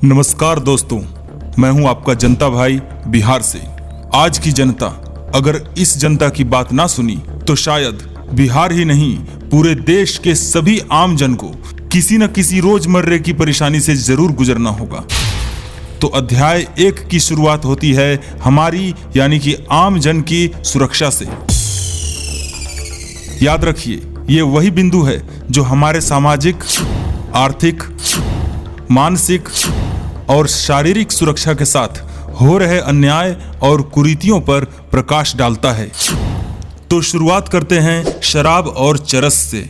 नमस्कार दोस्तों, मैं हूं आपका जनता भाई बिहार से। आज की जनता अगर इस जनता की बात ना सुनी तो शायद बिहार ही नहीं पूरे देश के सभी आम जन को किसी न किसी रोजमर्रे की परेशानी से जरूर गुजरना होगा। तो अध्याय 1 की शुरुआत होती है हमारी यानी कि आम जन की सुरक्षा से। याद रखिए, ये वही बिंदु है जो हमारे सामाजिक, आर्थिक, मानसिक और शारीरिक सुरक्षा के साथ हो रहे अन्याय और कुरीतियों पर प्रकाश डालता है। तो शुरुआत करते हैं शराब और चरस से।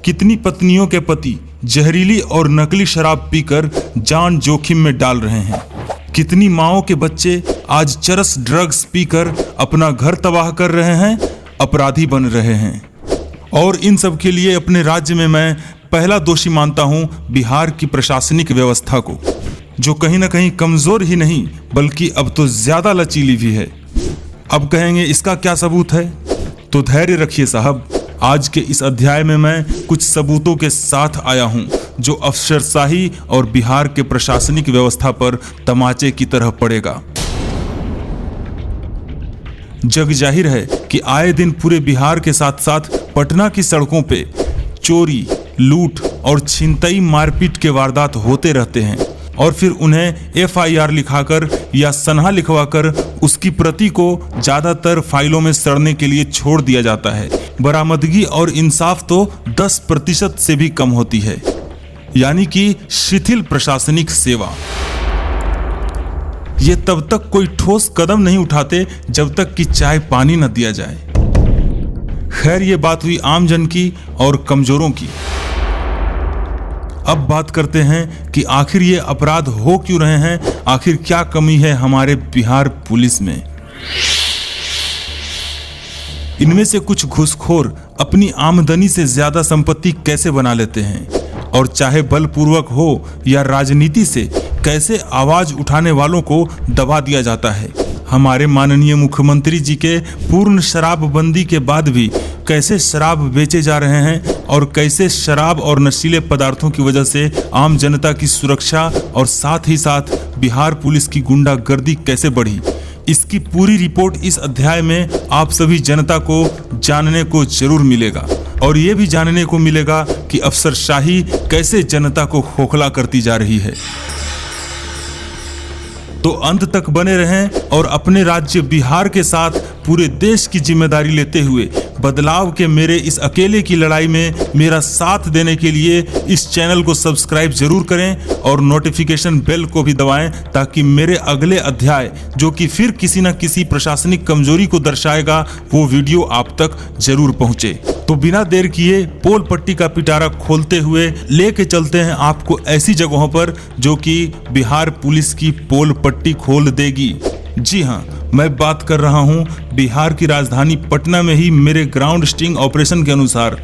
कितनी पत्नियों के पति जहरीली और नकली शराब पीकर जान जोखिम में डाल रहे हैं। कितनी माओं के बच्चे आज चरस ड्रग्स पीकर अपना घर तबाह कर रहे हैं, अपराधी बन रहे हैं। और इन सब के लिए अपने राज्य में मैं पहला दोषी मानता हूं बिहार की प्रशासनिक व्यवस्था को, जो कहीं ना कहीं कमजोर ही नहीं बल्कि अब तो ज्यादा लचीली भी है। अब कहेंगे इसका क्या सबूत है? तो धैर्य रखिए साहब, आज के इस अध्याय में मैं कुछ सबूतों के साथ आया हूं जो अफसरशाही और बिहार के प्रशासनिक व्यवस्था पर तमाचे की तरह पड़ेगा। जग जाहिर है कि आए दिन पूरे बिहार के साथ साथ पटना की सड़कों पे चोरी, लूट और छिनतई मारपीट के वारदात होते रहते हैं और फिर उन्हें FIR लिखाकर या सनहा लिखवाकर उसकी प्रति को ज्यादातर फाइलों में सड़ने के लिए छोड़ दिया जाता है। बरामदगी और इंसाफ तो 10% से भी कम होती है, यानी कि शिथिल प्रशासनिक सेवा। ये तब तक कोई ठोस कदम नहीं उठाते जब तक कि चाय पानी न दिया जाए। खैर, ये बात हुई आम जन की और कमजोरों की। अब बात करते हैं कि आखिर ये अपराध हो क्यों रहे हैं, आखिर क्या कमी है हमारे बिहार पुलिस में। इनमें से कुछ घूसखोर अपनी आमदनी से ज्यादा संपत्ति कैसे बना लेते हैं, और चाहे बलपूर्वक हो या राजनीति से कैसे आवाज उठाने वालों को दबा दिया जाता है। हमारे माननीय मुख्यमंत्री जी के पूर्ण शराबबंदी के बाद भी कैसे शराब बेचे जा रहे हैं और कैसे शराब और नशीले पदार्थों की वजह से आम जनता की सुरक्षा और साथ ही साथ बिहार पुलिस की गुंडागर्दी कैसे बढ़ी, इसकी पूरी रिपोर्ट इस अध्याय में आप सभी जनता को जानने को जरूर मिलेगा। और ये भी जानने को मिलेगा कि अफसरशाही कैसे जनता को खोखला करती जा रही है। तो अंत तक बने रहें और अपने राज्य बिहार के साथ पूरे देश की जिम्मेदारी लेते हुए बदलाव के मेरे इस अकेले की लड़ाई में मेरा साथ देने के लिए इस चैनल को सब्सक्राइब जरूर करें और नोटिफिकेशन बेल को भी दबाएं, ताकि मेरे अगले अध्याय जो कि फिर किसी न किसी प्रशासनिक कमजोरी को दर्शाएगा वो वीडियो आप तक जरूर पहुंचे। तो बिना देर किए पोल पट्टी का पिटारा खोलते हुए लेके चलते हैं आपको ऐसी जगहों पर जो कि बिहार पुलिस की पोल पट्टी खोल देगी। जी हाँ, मैं बात कर रहा हूँ बिहार की राजधानी पटना में ही मेरे ग्राउंड स्टिंग ऑपरेशन के अनुसार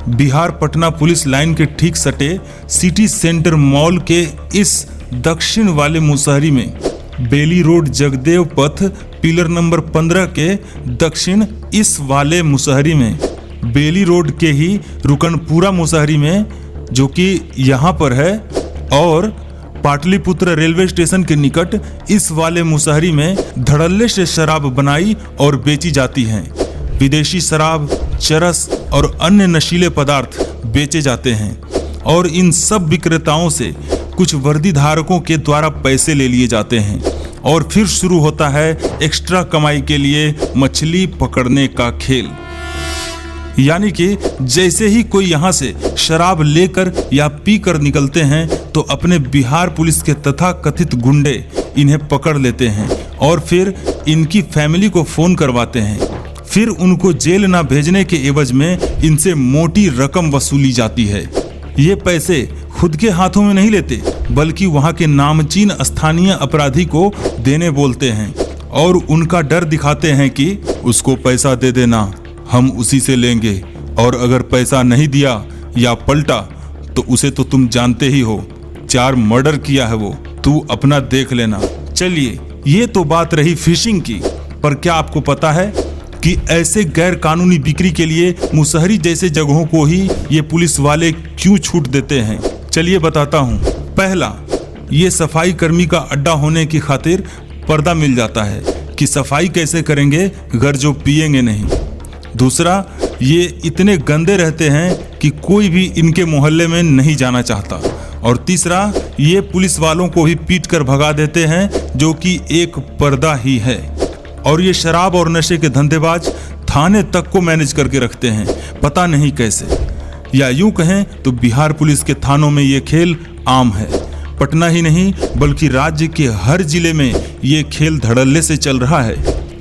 बिहार पटना पुलिस लाइन के ठीक सटे सिटी सेंटर मॉल के इस दक्षिण वाले मुसहरी में बेली रोड जगदेव पथ पिलर नंबर 15 के दक्षिण इस वाले मुसहरी में बेली रोड के ही रुकनपुरा मुसहरी में जो कि यहाँ पर है, और पाटलिपुत्र रेलवे स्टेशन के निकट इस वाले मुसहरी में धड़ल्ले से शराब बनाई और बेची जाती हैं। विदेशी शराब, चरस और अन्य नशीले पदार्थ बेचे जाते हैं और इन सब विक्रेताओं से कुछ वर्दी धारकों के द्वारा पैसे ले लिए जाते हैं और फिर शुरू होता है एक्स्ट्रा कमाई के लिए मछली पकड़ने का खेल। यानी कि जैसे ही कोई यहाँ से शराब लेकर या पीकर निकलते हैं तो अपने बिहार पुलिस के तथाकथित गुंडे इन्हें पकड़ लेते हैं और फिर इनकी फैमिली को फोन करवाते हैं। फिर उनको जेल ना भेजने के एवज में इनसे मोटी रकम वसूली जाती है। ये पैसे खुद के हाथों में नहीं लेते बल्कि वहाँ के नामचीन स्थानीय अपराधी को देने बोलते हैं और उनका डर दिखाते हैं कि उसको पैसा दे देना, हम उसी से लेंगे, और अगर पैसा नहीं दिया या पलटा तो उसे तो तुम जानते ही हो, 4 मर्डर किया है वो, तू अपना देख लेना। चलिए, ये तो बात रही फिशिंग की, पर क्या आपको पता है कि ऐसे गैर कानूनी बिक्री के लिए मुसहरी जैसे जगहों को ही ये पुलिस वाले क्यों छूट देते हैं? चलिए बताता हूँ। पहला, ये सफाई कर्मी का अड्डा होने की खातिर पर्दा मिल जाता है कि सफाई कैसे करेंगे घर जो पिएंगे नहीं। दूसरा, ये इतने गंदे रहते हैं कि कोई भी इनके मोहल्ले में नहीं जाना चाहता। और तीसरा, ये पुलिस वालों को भी पीट कर भगा देते हैं, जो कि एक पर्दा ही है। और ये शराब और नशे के धंधेबाज थाने तक को मैनेज करके रखते हैं, पता नहीं कैसे। या यूं कहें तो बिहार पुलिस के थानों में ये खेल आम है। पटना ही नहीं बल्कि राज्य के हर जिले में ये खेल धड़ल्ले से चल रहा है।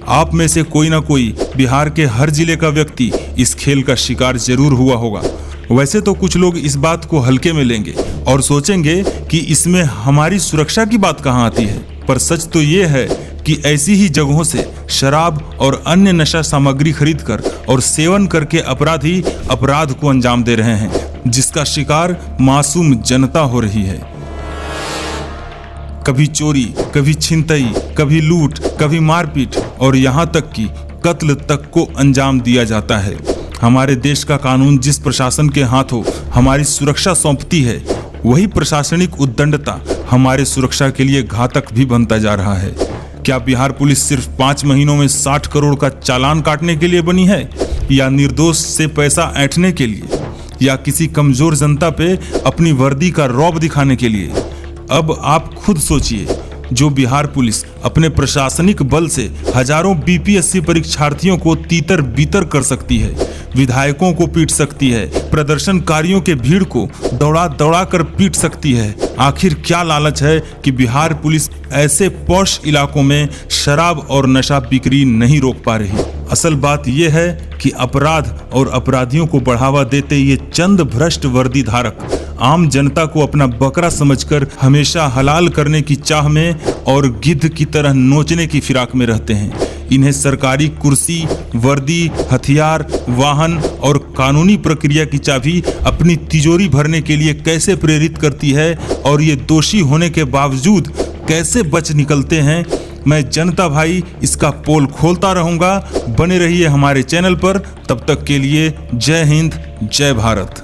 आप में से कोई ना कोई बिहार के हर जिले का व्यक्ति इस खेल का शिकार जरूर हुआ होगा। वैसे तो कुछ लोग इस बात को हल्के में लेंगे और सोचेंगे कि इसमें हमारी सुरक्षा की बात कहाँ आती है, पर सच तो ये है कि ऐसी ही जगहों से शराब और अन्य नशा सामग्री खरीदकर और सेवन करके अपराधी अपराध को अंजाम दे रहे हैं, जिसका शिकार मासूम जनता हो रही है। कभी चोरी, कभी छिनतई, कभी लूट, कभी मारपीट और यहाँ तक कि कत्ल तक को अंजाम दिया जाता है। हमारे देश का कानून जिस प्रशासन के हाथों हमारी सुरक्षा सौंपती है, वही प्रशासनिक उद्दंडता हमारे सुरक्षा के लिए घातक भी बनता जा रहा है। क्या बिहार पुलिस सिर्फ 5 महीनों में 60 करोड़ का चालान काटने के लिए बनी है, या निर्दोष से पैसा ऐंठने के लिए, या किसी कमजोर जनता पे अपनी वर्दी का रौब दिखाने के लिए? अब आप खुद सोचिए, जो बिहार पुलिस अपने प्रशासनिक बल से हजारों बीपीएससी परीक्षार्थियों को तीतर बीतर कर सकती है, विधायकों को पीट सकती है, प्रदर्शनकारियों के भीड़ को दौड़ा दौड़ा कर पीट सकती है, आखिर क्या लालच है कि बिहार पुलिस ऐसे पॉश इलाकों में शराब और नशा बिक्री नहीं रोक पा रही? असल बात यह है कि अपराध और अपराधियों को बढ़ावा देते ये चंद भ्रष्ट वर्दी धारक आम जनता को अपना बकरा समझकर हमेशा हलाल करने की चाह में और गिद्ध की तरह नोचने की फिराक में रहते हैं। इन्हें सरकारी कुर्सी, वर्दी, हथियार, वाहन और कानूनी प्रक्रिया की चाबी अपनी तिजोरी भरने के लिए कैसे प्रेरित करती है और ये दोषी होने के बावजूद कैसे बच निकलते हैं, मैं जनता भाई इसका पोल खोलता रहूंगा। बने रहिए हमारे चैनल पर, तब तक के लिए जय हिंद, जय भारत।